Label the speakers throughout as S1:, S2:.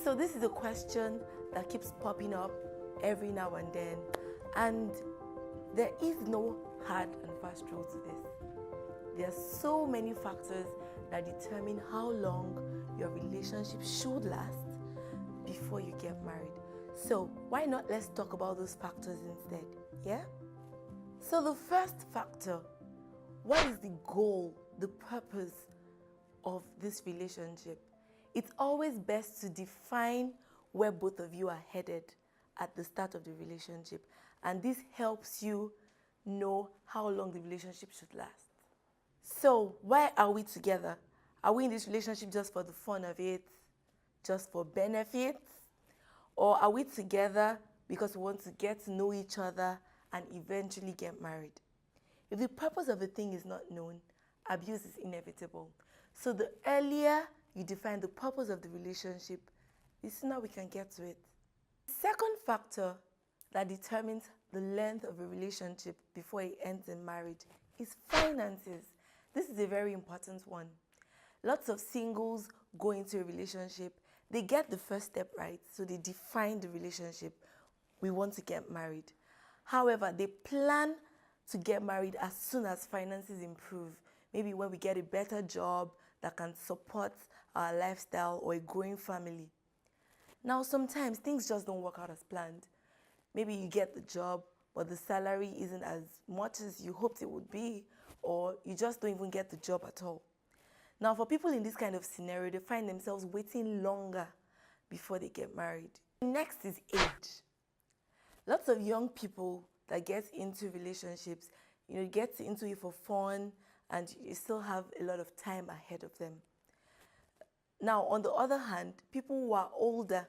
S1: So this is a question that keeps popping up every now and then, and there is no hard and fast rule to this. There are so many factors that determine how long your relationship should last before you get married. So why not let's talk about those factors instead, yeah? So the first factor, what is the goal, the purpose of this relationship? It's always best to define where both of you are headed at the start of the relationship, and this helps you know how long the relationship should last. So why are we together? Are we in this relationship just for the fun of it, just for benefits? Or are we together because we want to get to know each other and eventually get married? If the purpose of the thing is not known, abuse is inevitable. So the earlier you define the purpose of the relationship, the sooner we can get to it. The second factor that determines the length of a relationship before it ends in marriage is finances. This is a very important one. Lots of singles go into a relationship, they get the first step right, so they define the relationship. We want to get married. However, they plan to get married as soon as finances improve. Maybe when we get a better job that can support our lifestyle or a growing family. Now, sometimes things just don't work out as planned. Maybe you get the job, but the salary isn't as much as you hoped it would be, or you just don't even get the job at all. Now, for people in this kind of scenario, they find themselves waiting longer before they get married. Next is age. Lots of young people that get into relationships, get into it for fun, and you still have a lot of time ahead of them. Now, on the other hand, people who are older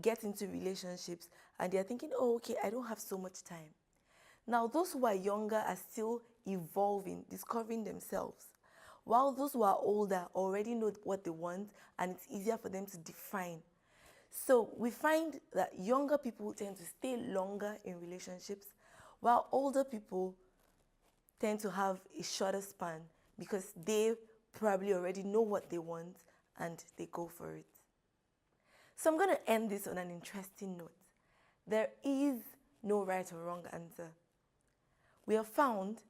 S1: get into relationships and they're thinking, oh, okay, I don't have so much time. Now, those who are younger are still evolving, discovering themselves, while those who are older already know what they want and it's easier for them to define. So we find that younger people tend to stay longer in relationships, while older people tend to have a shorter span because they probably already know what they want and they go for it. So I'm going to end this on an interesting note. There is no right or wrong answer. We have found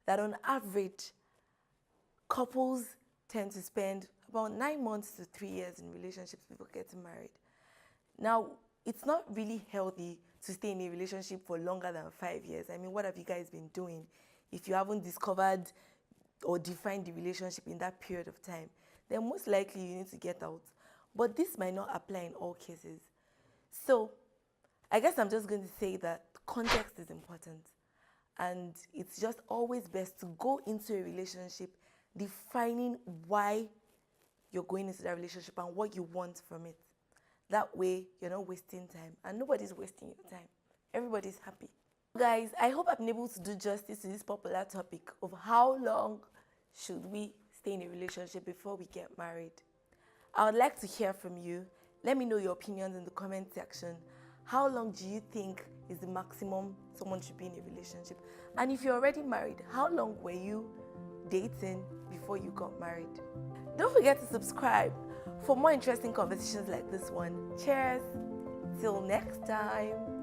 S1: that on average, couples tend to spend about 9 months to 3 years in relationships before getting married. Now, it's not really healthy to stay in a relationship for longer than 5 years. I mean, what have you guys been doing if you haven't discovered or defined the relationship in that period of time? Then most likely you need to get out. But this might not apply in all cases. So I guess I'm just going to say that context is important. And it's just always best to go into a relationship defining why you're going into that relationship and what you want from it. That way, you're not wasting time and nobody's wasting your time. Everybody's happy. Guys, I hope I've been able to do justice to this popular topic of how long should we stay in a relationship before we get married. I would like to hear from you. Let me know your opinions in the comment section. How long do you think is the maximum someone should be in a relationship? And if you're already married, how long were you dating before you got married? Don't forget to subscribe for more interesting conversations like this one. Cheers! Till next time.